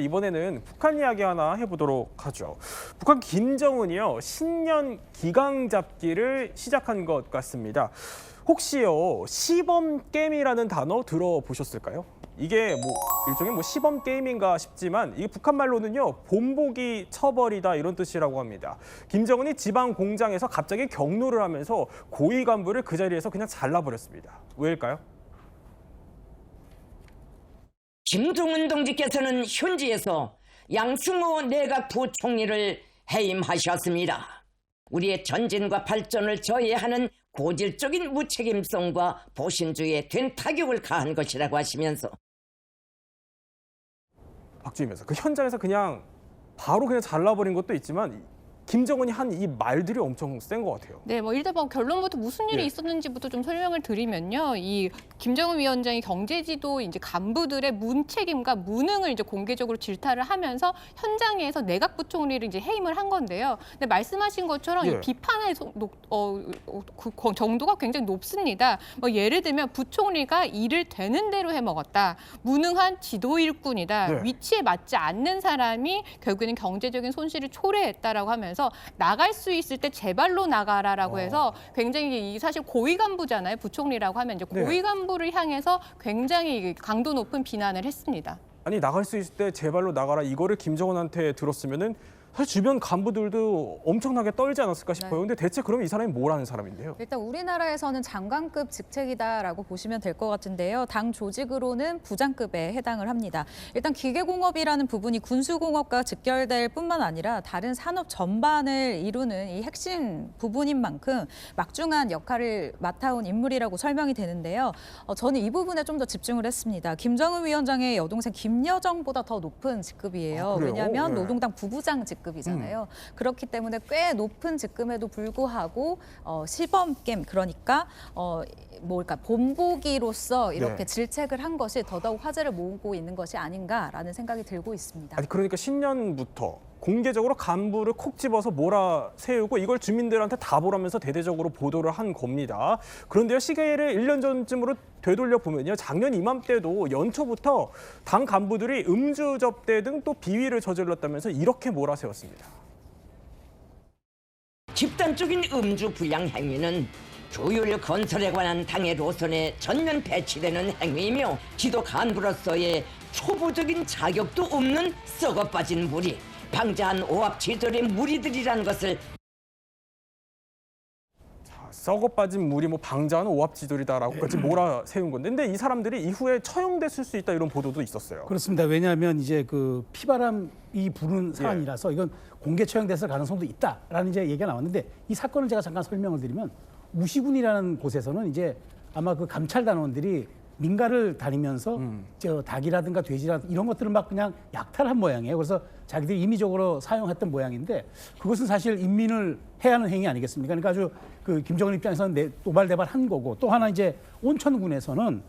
이번에는 북한 이야기 하나 해보도록 하죠. 북한 김정은이요, 신년 기강 잡기를 시작한 것 같습니다. 혹시요, 시범게임이라는 단어 들어보셨을까요? 이게 일종의 시범 게임인가 싶지만 이게 북한 말로는요, 본보기 처벌이다 이런 뜻이라고 합니다. 김정은이 지방 공장에서 갑자기 경로를 하면서 고위 간부를 그 자리에서 그냥 잘라버렸습니다. 왜일까요? 김정은 동지께서는 현지에서 양승호 내각 부총리를 해임하셨습니다. 우리의 전진과 발전을 저해하는 고질적인 무책임성과 보신주의에 된 타격을 가한 것이라고 하시면서 박주임에서 그 현장에서 바로 그냥 잘라버린 것도 있지만 김정은이 한 이 말들이 엄청 센 것 같아요. 네, 일단 결론부터 무슨 일이 있었는지부터 좀 설명을 드리면요. 이 김정은 위원장이 경제지도 이제 간부들의 문책임과 무능을 이제 공개적으로 질타를 하면서 현장에서 내각부총리를 이제 해임을 한 건데요. 근데 말씀하신 것처럼 이 비판의 정도가 굉장히 높습니다. 예를 들면 부총리가 일을 되는 대로 해먹었다. 무능한 지도 일꾼이다. 위치에 맞지 않는 사람이 결국에는 경제적인 손실을 초래했다라고 하면서 나갈 수 있을 때 제발로 나가라라고 해서 굉장히 사실 고위 간부잖아요. 부총리라고 하면 이제 고위 간부를 향해서 굉장히 강도 높은 비난을 했습니다. 아니 나갈 수 있을 때 제발로 나가라 이거를 김정은한테 들었으면은 사실 주변 간부들도 엄청나게 떨지 않았을까 싶어요. 근데 대체 그럼 이 사람이 뭘 하는 사람인데요? 일단 우리나라에서는 장관급 직책이다라고 보시면 될 것 같은데요. 당 조직으로는 부장급에 해당을 합니다. 일단 기계공업이라는 부분이 군수공업과 직결될 뿐만 아니라 다른 산업 전반을 이루는 이 핵심 부분인 만큼 막중한 역할을 맡아온 인물이라고 설명이 되는데요. 저는 이 부분에 좀 더 집중을 했습니다. 김정은 위원장의 여동생 김여정보다 더 높은 직급이에요. 왜냐하면 노동당 부부장 직급이잖아요. 그렇기 때문에 꽤 높은 직급에도 불구하고 시범 게임 그러니까 본보기로서 이렇게 질책을 한 것이 더더욱 화제를 모으고 있는 것이 아닌가라는 생각이 들고 있습니다. 아니 그러니까 신년부터 공개적으로 간부를 콕 집어서 몰아세우고 이걸 주민들한테 다 보라면서 대대적으로 보도를 한 겁니다. 그런데요, 시계를 1년 전쯤으로 되돌려 보면요, 작년 이맘때도 연초부터 당 간부들이 음주 접대 등 또 비위를 저질렀다면서 이렇게 몰아세웠습니다. 집단적인 음주 불량 행위는 조율 건설에 관한 당의 노선에 전면 배치되는 행위이며 지도 간부로서의 초보적인 자격도 없는 썩어 빠진 무리, 방자한 오합지졸의 무리들이라는 것을 썩어 빠진 물이 방자한 오합지졸이다라고까지 몰아세운 건데, 근데 이 사람들이 이후에 처형됐을 수 있다 이런 보도도 있었어요. 그렇습니다. 왜냐하면 이제 그 피바람이 부는 사안이라서 이건 공개 처형됐을 가능성도 있다라는 이제 얘기가 나왔는데, 이 사건을 제가 잠깐 설명을 드리면 우시군이라는 곳에서는 이제 아마 그 감찰 단원들이 민가를 다니면서 저 닭이라든가 돼지라든가 이런 것들을 막 그냥 약탈한 모양이에요. 그래서 자기들이 임의적으로 사용했던 모양인데, 그것은 사실 인민을 해하는 행위 아니겠습니까? 그러니까 아주 그 김정은 입장에서는 도발한 거고, 또 하나 이제 온천군에서는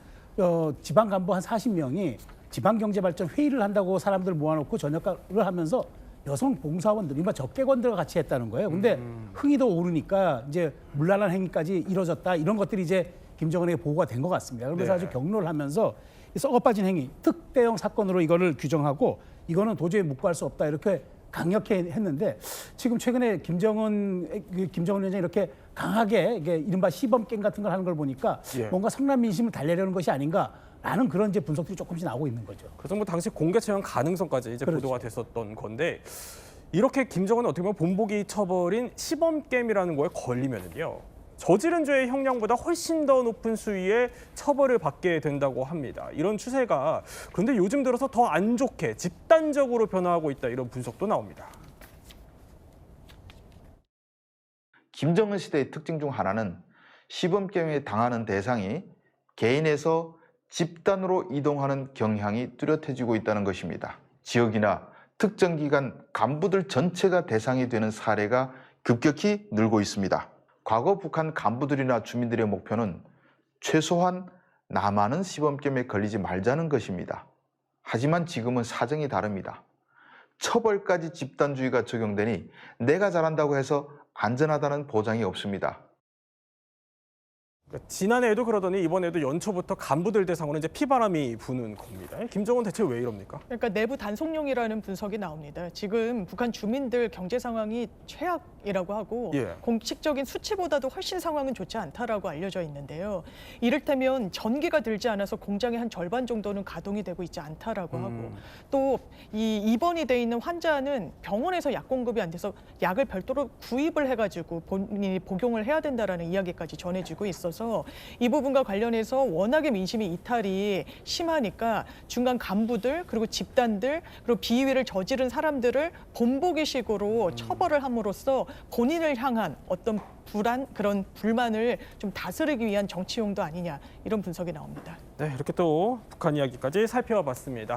지방 간부 한 40명이 지방경제발전 회의를 한다고 사람들 모아놓고 저녁을 하면서 여성 봉사원들, 이른바 적개건들과 같이 했다는 거예요. 근데 흥이 더 오르니까 이제 문란한 행위까지 이뤄졌다, 이런 것들이 이제 김정은에게 보고가 된 것 같습니다. 그래서 아주 격노를 하면서 썩어 빠진 행위, 특대형 사건으로 이거를 규정하고 이거는 도저히 묵과할 수 없다, 이렇게 강력히 했는데, 지금 최근에 김정은 위원장이 이렇게 강하게 이른바 시범 게임 같은 걸 하는 걸 보니까 뭔가 성남 민심을 달래려는 것이 아닌가라는 그런 이제 분석들이 조금씩 나오고 있는 거죠. 그래서 당시 공개 처형 가능성까지 이제 보도가 됐었던 건데, 이렇게 김정은은 어떻게 보면 본보기 처벌인 시범 게임이라는 거에 걸리면은요, 저지른 죄의 형량보다 훨씬 더 높은 수위의 처벌을 받게 된다고 합니다. 이런 추세가 그런데 요즘 들어서 더 안 좋게 집단적으로 변화하고 있다, 이런 분석도 나옵니다. 김정은 시대의 특징 중 하나는 시범게임에 당하는 대상이 개인에서 집단으로 이동하는 경향이 뚜렷해지고 있다는 것입니다. 지역이나 특정 기관 간부들 전체가 대상이 되는 사례가 급격히 늘고 있습니다. 과거 북한 간부들이나 주민들의 목표는 최소한 나만은 시범게임에 걸리지 말자는 것입니다. 하지만 지금은 사정이 다릅니다. 처벌까지 집단주의가 적용되니 내가 잘한다고 해서 안전하다는 보장이 없습니다. 그러니까 지난해에도 그러더니 이번에도 연초부터 간부들 대상으로 이제 피바람이 부는 겁니다. 김정은 대체 왜 이럽니까? 그러니까 내부 단속용이라는 분석이 나옵니다. 지금 북한 주민들 경제 상황이 최악이라고 하고 예. 공식적인 수치보다도 훨씬 상황은 좋지 않다라고 알려져 있는데요. 이를테면 전기가 들지 않아서 공장의 한 절반 정도는 가동이 되고 있지 않다라고 하고 또 이 입원이 돼 있는 환자는 병원에서 약 공급이 안 돼서 약을 별도로 구입을 해가지고 본인이 복용을 해야 된다라는 이야기까지 전해지고 있어서 이 부분과 관련해서 워낙에 민심이 이탈이 심하니까 중간 간부들 그리고 집단들 그리고 비위를 저지른 사람들을 본보기식으로 처벌을 함으로써 본인을 향한 어떤 불안 그런 불만을 좀 다스리기 위한 정치용도 아니냐 이런 분석이 나옵니다. 네, 이렇게 또 북한 이야기까지 살펴봤습니다.